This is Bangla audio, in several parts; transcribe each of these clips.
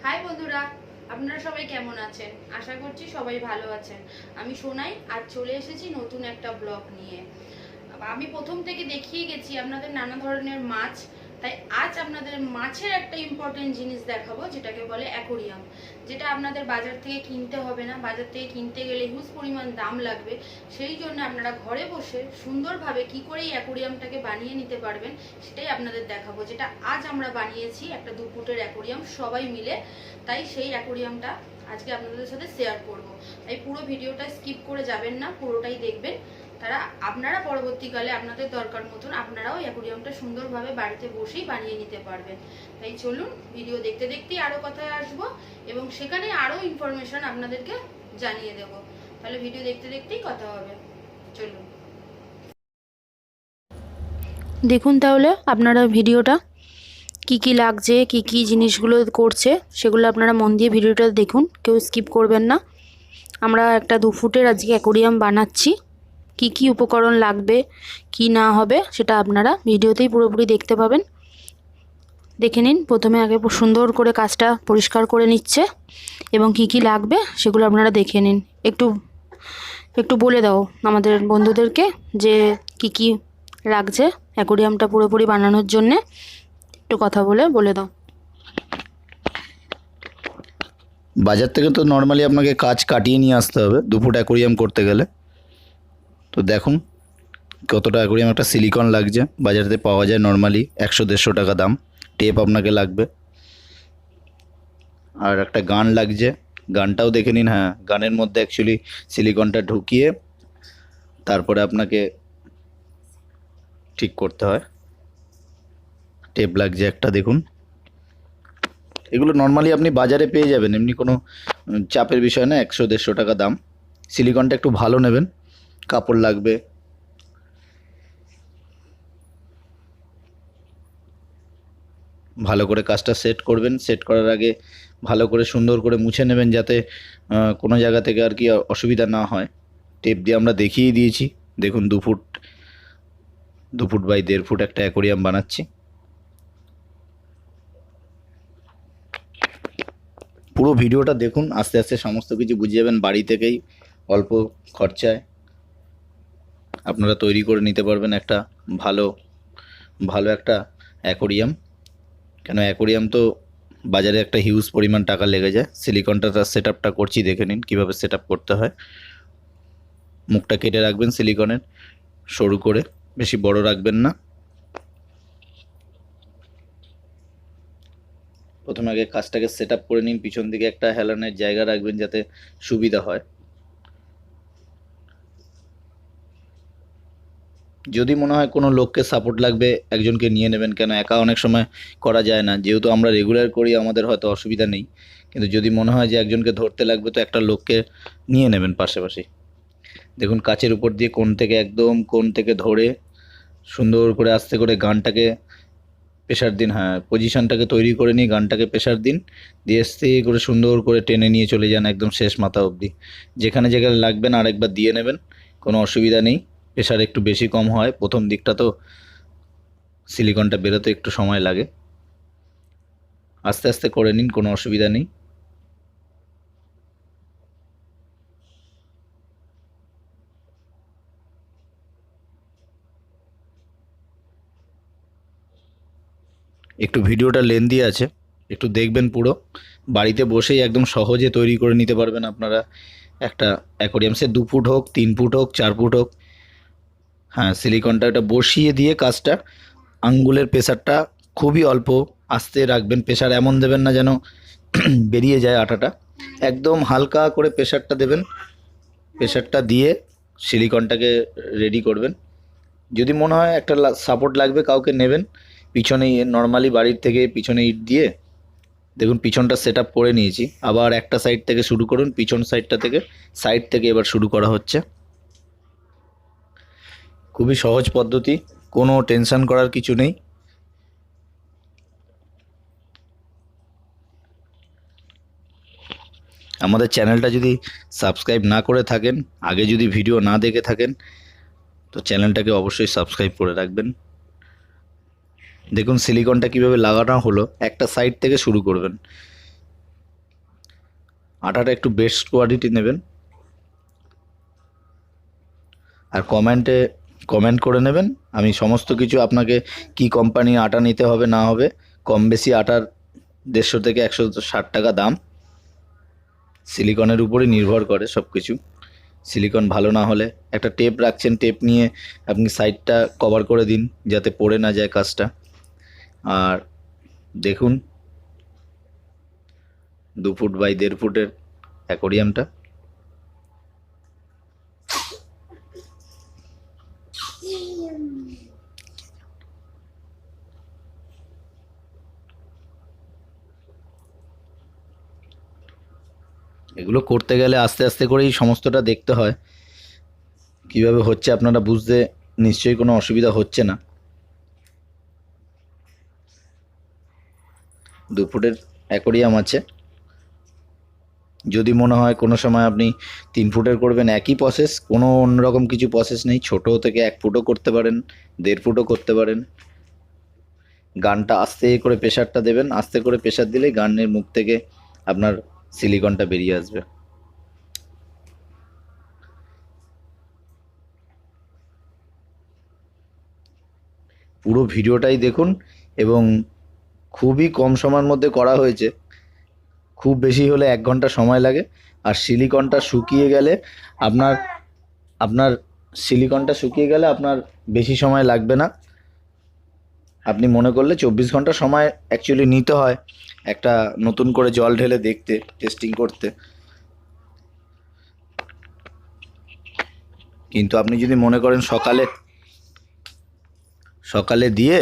হাই বন্ধুরা, আপনারা সবাই কেমন আছেন? আশা করছি সবাই ভালো আছেন। আমি সোনাই, আজ চলে এসেছি নতুন একটা ব্লগ নিয়ে। আমি প্রথম থেকে দেখিয়ে গেছি আপনাদের নানা ধরনের মাছ, তাই আজ আপনাদের মাছের একটা ইম্পর্টেন্ট জিনিস দেখাবো, যেটাকে বলে অ্যাকোরিয়াম। যেটা আপনাদের বাজার থেকে কিনতে হবে না, বাজার থেকে কিনতে গেলে হিউজ পরিমাণ দাম লাগবে। সেই জন্য আপনারা ঘরে বসে সুন্দরভাবে কি করে এই অ্যাকোরিয়ামটাকে বানিয়ে নিতে পারবেন সেটাই আপনাদের দেখাবো। যেটা আজ আমরা বানিয়েছি একটা 2 ফুটের অ্যাকোরিয়াম সবাই মিলে, তাই সেই অ্যাকোরিয়ামটা আজকে আপনাদের সাথে শেয়ার করব। তাই পুরো ভিডিওটা স্কিপ করে যাবেন না, পুরোটাই দেখবেন। তারা আপনারা পরবর্তীকালে আপনাদের দরকার মতন আপনারাও অ্যাকোরিয়ামটা সুন্দরভাবে বাড়িতে বসেই বানিয়ে নিতে পারবেন। তাই চলুন ভিডিও দেখতে দেখতেই আরও কথায় আসবো এবং সেখানে আরও ইনফরমেশন আপনাদেরকে জানিয়ে দেব। তাহলে ভিডিও দেখতে দেখতেই কথা হবে, চলুন দেখুন। তাহলে আপনারা ভিডিওটা কি কি লাগছে, কি কি জিনিসগুলো করছে সেগুলো আপনারা মন দিয়ে ভিডিওটা দেখুন, কেউ স্কিপ করবেন না। আমরা একটা 2 ফুটের আজকে অ্যাকোরিয়াম বানাচ্ছি। কি কি উপকরণ লাগবে, কি না হবে সেটা আপনারা ভিডিওতেই পুরোপুরি দেখতে পাবেন। দেখে নিন। প্রথমে আগে সুন্দর করে কাজটা পরিষ্কার করে নিচ্ছে এবং কি কি লাগবে সেগুলো আপনারা দেখে নিন। একটু একটু বলে দাও আমাদের বন্ধুদেরকে যে কি কি লাগছে অ্যাকোরিয়ামটা পুরোপুরি বানানোর জন্যে। একটু কথা বলে দাও। বাজার থেকে তো নর্মালি আপনাকে কাঁচ কাটিয়ে নিয়ে আসতে হবে 2 ফুট অ্যাকোরিয়াম করতে গেলে। তো দেখুন কতটা অ্যাকোরিয়াম, একটা সিলিকন লাগছে, বাজারে পাওয়া যায় নর্মালি 100-150 টাকা দাম। টেপ আপনাকে লাগবে, আর একটা গান লাগছে, গানটাও দেখে নিন। হ্যাঁ, গানের মধ্যে অ্যাকচুয়ালি সিলিকনটা ঢুকিয়ে তারপরে আপনাকে ঠিক করতে হয়। টেপ লাগছে একটা, দেখুন। এগুলো নর্মালি আপনি বাজারে পেয়ে যাবেন, এমনি কোনো চাপের বিষয় না। 100-150 টাকা দাম। সিলিকনটা একটু ভালো নেবেন। কাপড় লাগবে, ভালো করে কাজটা সেট করবেন। সেট করার আগে ভালো করে সুন্দর করে মুছে নেবেন, যাতে কোনো জায়গা থেকে আর কি অসুবিধা না হয়। টেপ দিয়ে আমরা দেখিয়ে দিয়েছি। দেখুন 2 ফুট 2 ফুট বাই 1.5 ফুট একটা অ্যাকোরিয়াম বানাচ্ছি। পুরো ভিডিওটা দেখুন, আস্তে আস্তে সমস্ত কিছু বুঝে যাবেন। বাড়ি থেকেই অল্প খরচায় আপনারা তৈরি করে নিতে পারবেন একটা ভালো ভালো একটা অ্যাকোরিয়াম। কেন অ্যাকোরিয়াম তো বাজারে একটা হিউজ পরিমাণ টাকা লেগে যায়। সিলিকনটা তার সেট আপটা করছি, দেখে নিন কীভাবে সেট আপ করতে হয়। মুখটা কেটে রাখবেন সিলিকনের, সরু করে, বেশি বড় রাখবেন না। প্রথমে আগে কাজটাকে সেট আপ করে নিন। পিছন দিকে একটা হেলানের জায়গা রাখবেন যাতে সুবিধা হয়। যদি মনে হয় কোনো লোককে সাপোর্ট লাগবে, একজনকে নিয়ে নেবেন, কেন একা অনেক সময় করা যায় না। যেহেতু আমরা রেগুলার করি আমাদের হয়তো অসুবিধা নেই, কিন্তু যদি মনে হয় যে একজনকে ধরতে লাগবে তো একটা লোককে নিয়ে নেবেন পাশাপাশি। দেখুন কাচের উপর দিয়ে কোণ থেকে ধরে সুন্দর করে আস্তে করে গানটাকে প্রেশার দিন। হ্যাঁ, পজিশনটাকে তৈরি করে নিয়ে গানটাকে প্রেশার দিন, দিয়ে আস্তে করে সুন্দর করে টেনে নিয়ে চলে যান একদম শেষ মাথা অবধি। যেখানে যেখানে লাগবেন আরেকবার দিয়ে নেবেন, কোনো অসুবিধা নেই। প্রেশার একটু বেশি কম হয়, প্রথম দিকটা তো সিলিকনটা বেরোতে একটু সময় লাগে। আস্তে আস্তে করে নিন, কোনো অসুবিধা নেই। একটু ভিডিওটা লেন্দি আছে, একটু দেখবেন পুরো। বাড়িতে বসেই একদম সহজে তৈরি করে নিতে পারবেন আপনারা একটা অ্যাকোরিয়াম। সে 2 ফুট হোক, 3 ফুট হোক, 4 ফুট হোক। হ্যাঁ, সিলিকনটা এটা বসিয়ে দিয়ে কাজটা, আঙ্গুলের প্রেসারটা খুবই অল্প, আস্তে রাখবেন। প্রেসার এমন দেবেন না যেন বেরিয়ে যায় আটাটা। একদম হালকা করে প্রেসারটা দেবেন। প্রেসারটা দিয়ে সিলিকনটাকে রেডি করবেন। যদি মনে হয় একটা সাপোর্ট লাগবে, কাউকে নেবেন। পিছনে নর্মালি বাড়ির থেকে পিছনে ইট দিয়ে দেখুন পিছনটা সেট আপ করে নিয়েছি। আবার একটা সাইড থেকে শুরু করুন, পিছন সাইড থেকে এবার শুরু করা হচ্ছে। খুবই সহজ পদ্ধতি, কোনো টেনশন করার কিছু নেই। আমাদের চ্যানেলটা যদি সাবস্ক্রাইব না করে থাকেন, আগে যদি ভিডিও না দেখে থাকেন, তো চ্যানেলটাকে অবশ্যই সাবস্ক্রাইব করে রাখবেন। দেখুন সিলিকনটা কিভাবে লাগানো হলো, একটা সাইড থেকে শুরু করবেন। আটাটা একটু বেস্ট কোয়ালিটি নেবেন, আর কমেন্ট করে নেবেন। আমি সমস্ত কিছু আপনাকে কি কোম্পানি আটা নিতে হবে না হবে, কম বেশি আটার 150 থেকে 160 টাকা দাম, সিলিকনের উপরই নির্ভর করে সব কিছু। সিলিকন ভালো না হলে, একটা টেপ রাখছেন, টেপ নিয়ে আপনি সাইডটা কভার করে দিন যাতে পড়ে না যায় কাজটা। আর দেখুন 2 ফুট বাই 1.5 ফুটের অ্যাকোরিয়ামটা। এগুলো করতে গেলে আস্তে আস্তে করেই সমস্তটা দেখতে হয়, কিভাবে হচ্ছে আপনারা বুঝতে নিশ্চয়ই কোনো অসুবিধা হচ্ছে না। 2 ফুটের অ্যাকোরিয়াম আছে, যদি মনে হয় কোনো সময় আপনি 3 ফুটের করবেন, একই প্রসেস, কোনো অন্যরকম কিছু প্রসেস নেই। ছোটো থেকে 1 ফুটও করতে পারেন, 1.5 ফুটও করতে পারেন। গানটা আস্তে করে প্রেশারটা দেবেন, আস্তে করে প্রেশার দিলেই গানের মুখ থেকে আপনার সিলিকনটা বেরিয়ে আসবে। পুরো ভিডিওটাই দেখুন, এবং খুবই কম সময়ের মধ্যে করা হয়েছে, খুব বেশি হলে 1 ঘন্টা সময় লাগে। আর সিলিকনটা শুকিয়ে গেলে আপনার আপনার সিলিকনটা শুকিয়ে গেলে আপনার বেশি সময় লাগবে না। আপনি মনে করলে 24 ঘন্টা সময় অ্যাকচুয়ালি নিতে হয় একটা নতুন করে জল ঢেলে দেখতে, টেস্টিং করতে। কিন্তু আপনি যদি মনে করেন সকালে দিয়ে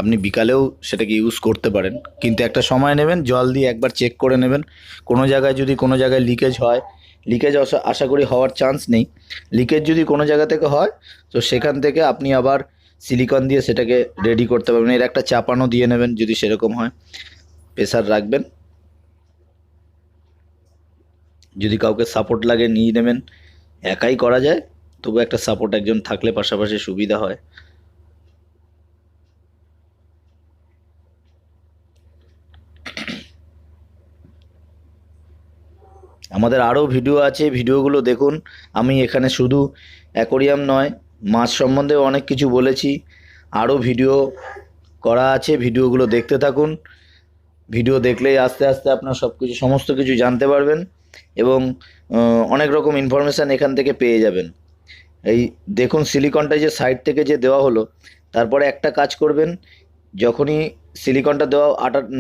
আপনি বিকালেও সেটাকে ইউজ করতে পারেন, কিন্তু একটা সময় নেবেন, জল দিয়ে একবার চেক করে নেবেন। কোনো জায়গায় যদি কোনো জায়গায় লিকেজ হয়, লিকেজ আশা করি হওয়ার চান্স নেই, লিকেজ যদি কোনো জায়গা থেকে হয় তো সেখান থেকে আপনি আবার সিলিকন দিয়ে সেটাকে রেডি করতে পারবেন। এর একটা চাপানো দিয়ে নেবেন যদি সেরকম হয়, প্রেসার রাখবেন। যদি কাউকে সাপোর্ট লাগে নিয়ে নেবেন, একাই করা যায়, তবু একটা সাপোর্ট একজন থাকলে পাশাপাশি সুবিধা হয়। আমাদের আরও ভিডিও আছে, ভিডিওগুলো দেখুন। আমি এখানে শুধু অ্যাকোরিয়াম নয়, মাছ সম্বন্ধে অনেক কিছু বলেছি, আরও ভিডিও করা আছে, ভিডিওগুলো দেখতে থাকুন। ভিডিও দেখলেই আস্তে আস্তে আপনার সমস্ত কিছু জানতে পারবেন, এবং অনেক রকম ইনফরমেশান এখান থেকে পেয়ে যাবেন। এই দেখুন সিলিকনটা যে সাইড থেকে যে দেওয়া হলো, তারপরে একটা কাজ করবেন, যখনই সিলিকনটা দেওয়া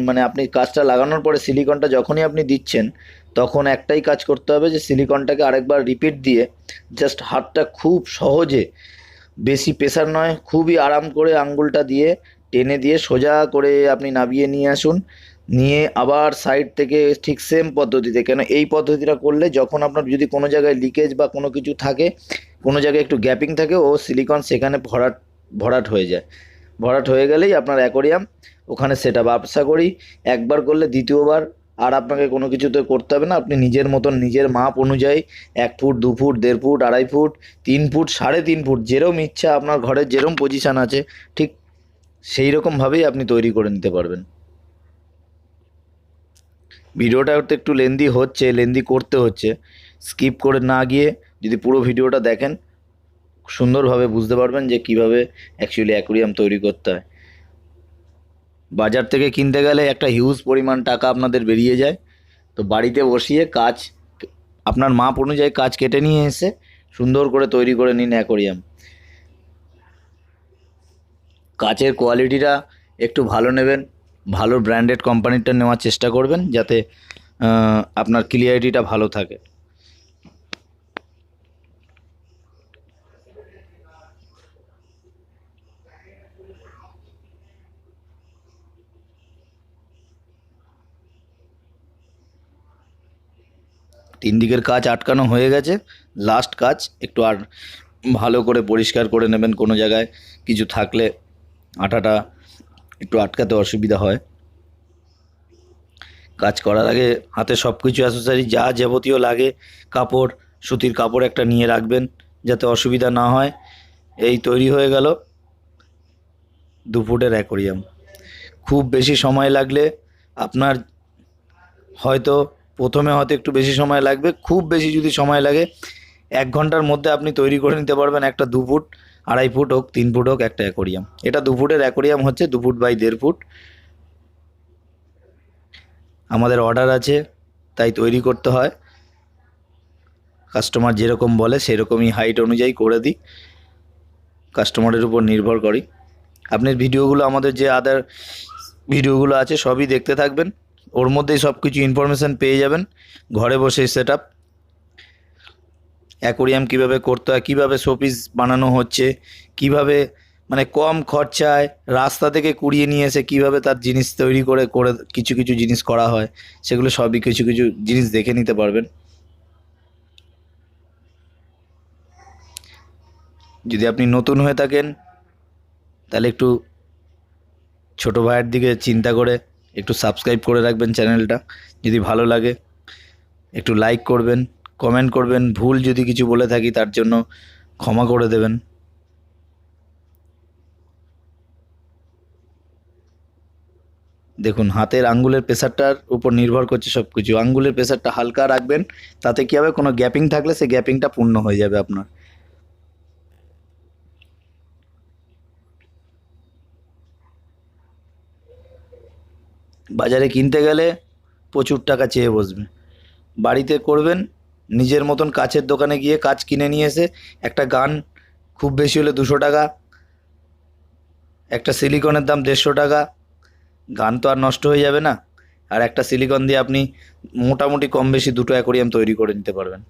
মানে আপনি কাজটা লাগানোর পরে সিলিকনটা যখনই আপনি দিচ্ছেন, তখন একটাই কাজ করতে হবে যে সিলিকনটাকে আরেকবার রিপিট দিয়ে জাস্ট হাতটা খুব সহজে, বেশি প্রেসার নয়, খুবই আরাম করে আঙ্গুলটা দিয়ে টেনে দিয়ে সোজা করে আপনি নামিয়ে নিয়ে আসুন। নিয়ে আবার সাইড থেকে ঠিক সেম পদ্ধতিতে, কেন এই পদ্ধতিটা করলে যখন আপনার যদি কোনো জায়গায় লিকেজ বা কোনো কিছু থাকে, কোনো জায়গায় একটু গ্যাপিং থাকে, ও সিলিকন সেখানে ভরাট হয়ে যায়। ভরাট হয়ে গেলেই আপনার অ্যাকোরিয়াম ওখানে সেট আপ। আশা করি একবার করলে দ্বিতীয়বার আর আপনাকে কোনো কিছুতে করতে হবে না। আপনি নিজের মতন নিজের মাপ অনুযায়ী 1 foot 2 foot 1.5 foot 2.5 foot 3 foot 3.5 foot যেরম ইচ্ছা, আপনার ঘরের যেরম পজিশান আছে ঠিক সেই রকমভাবেই আপনি তৈরি করে নিতে পারবেন। ভিডিওটা একটু লেন্দি করতে হচ্ছে, স্কিপ করে না গিয়ে যদি পুরো ভিডিওটা দেখেন সুন্দরভাবে বুঝতে পারবেন যে কিভাবে অ্যাকচুয়ালি অ্যাকোরিয়াম তৈরি করতে হয়। বাজার থেকে কিনতে গেলে একটা হিউজ পরিমাণ টাকা আপনাদের বেরিয়ে যায়, তো বাড়িতে বসিয়ে কাজ আপনার মাপ অনুযায়ী কাজ কেটে নিয়ে এসে সুন্দর করে তৈরি করে নিন অ্যাকোরিয়াম। কাচের কোয়ালিটিটা একটু ভালো নেবেন, ভালো ব্র্যান্ডেড কোম্পানিটা নেওয়ার চেষ্টা করবেন যাতে আপনার ক্লিয়ারিটিটা ভালো থাকে। তিন দিকের কাজ আটকানো হয়ে গেছে, লাস্ট কাজ একটু আর ভালো করে পরিষ্কার করে নেবেন। কোনো জায়গায় কিছু থাকলে আটাটা একটু আটকাতে অসুবিধা হয়। কাজ করার আগে হাতে সব কিছু অ্যাসেসরি যা যাবতীয় লাগে, কাপড়, সুতির কাপড় একটা নিয়ে রাখবেন যাতে অসুবিধা না হয়। এই তৈরি হয়ে গেল 2 ফুটের অ্যাকোরিয়াম। খুব বেশি সময় লাগলে আপনার হয়তো প্রথমে হয়তো একটু বেশি সময় লাগবে, খুব বেশি যদি সময় লাগে 1 ঘন্টার মধ্যে আপনি তৈরি করে নিতে পারবেন একটা 2 ফুট, 2.5 ফুট হোক, 3 ফুট হোক একটা অ্যাকোরিয়াম। এটা 2 ফুটের অ্যাকোরিয়াম হচ্ছে 2 ফুট বাই 1.5 ফুট। আমাদের অর্ডার আছে, তাই তৈরি করতে হয়। কাস্টমার যেরকম বলে সেরকমই হাইট অনুযায়ী করে দিই, কাস্টমারের উপর নির্ভর করি। আপনার ভিডিওগুলো, আমাদের যে আদার ভিডিওগুলো আছে সবই দেখতে থাকবেন, ওর মধ্যেই সব কিছু ইনফরমেশান পেয়ে যাবেন। ঘরে বসে সেট আপ অ্যাকোরিয়াম কীভাবে করতে হয়, কীভাবে শোপিস বানানো হচ্ছে, কীভাবে মানে কম খরচায় রাস্তা থেকে কুড়িয়ে নিয়ে এসে কীভাবে তার জিনিস তৈরি করে করে কিছু কিছু জিনিস করা হয়, সেগুলো সবই কিছু কিছু জিনিস দেখে নিতে পারবেন। যদি আপনি নতুন হয়ে থাকেন তাহলে একটু ছোটো ভাইয়ের দিকে চিন্তা করে একটু সাবস্ক্রাইব করে রাখবেন চ্যানেলটা। যদি ভালো লাগে একটু লাইক করবেন, কমেন্ট করবেন, ভুল যদি কিছু বলে থাকি তার জন্য ক্ষমা করে দেবেন। দেখুন, হাতের আঙ্গুলের প্রেসারটার উপর নির্ভর করছে সব কিছু। আঙ্গুলের প্রেসারটা হালকা রাখবেন, তাতে কী হবে, কোনো গ্যাপিং থাকলে সেই গ্যাপিংটা পূর্ণ হয়ে যাবে আপনার। বাজারে কিনতে গেলে প্রচুর টাকা চেয়ে বসবে, বাড়িতে করবেন নিজের মতন। কাচের দোকানে গিয়ে কাচ কিনে নিয়ে এসে একটা গান খুব বেশি হলে 200 টাকা, একটা সিলিকনের দাম 150 টাকা। গান তো আর নষ্ট হয়ে যাবে না, আর একটা সিলিকন দিয়ে আপনি মোটামুটি কম বেশি 2টো অ্যাকোরিয়াম তৈরি করে নিতে পারবেন।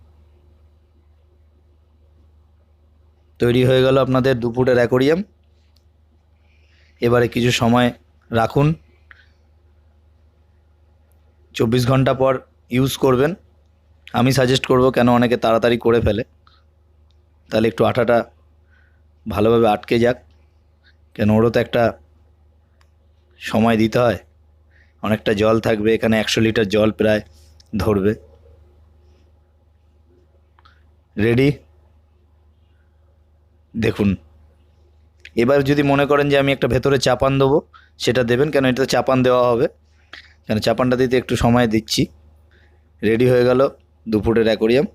তৈরি হয়ে গেল আপনাদের 2 ফুটের অ্যাকোরিয়াম। এবারে কিছু সময় রাখুন, 24 ঘন্টা পর ইউজ করবেন। আমি সাজেস্ট করব, কেন অনেকে তাড়াতাড়ি করে ফেলে, তাহলে একটু আঠাটা ভালোভাবে আটকে যাক, কেন ওরও তো একটা সময় দিতে হয়। অনেকটা জল থাকবে এখানে, 100 লিটার জল প্রায় ধরবে। রেডি? দেখুন, এবার যদি মনে করেন যে আমি একটা ভেতরে চাপান দেবো, সেটা দেবেন, কেন এটা চাপান দেওয়া হবে, কেন চাপানটা দিতে একটু সময় দিচ্ছি। রেডি হয়ে গেল 2 ফুটের অ্যাকোরিয়াম।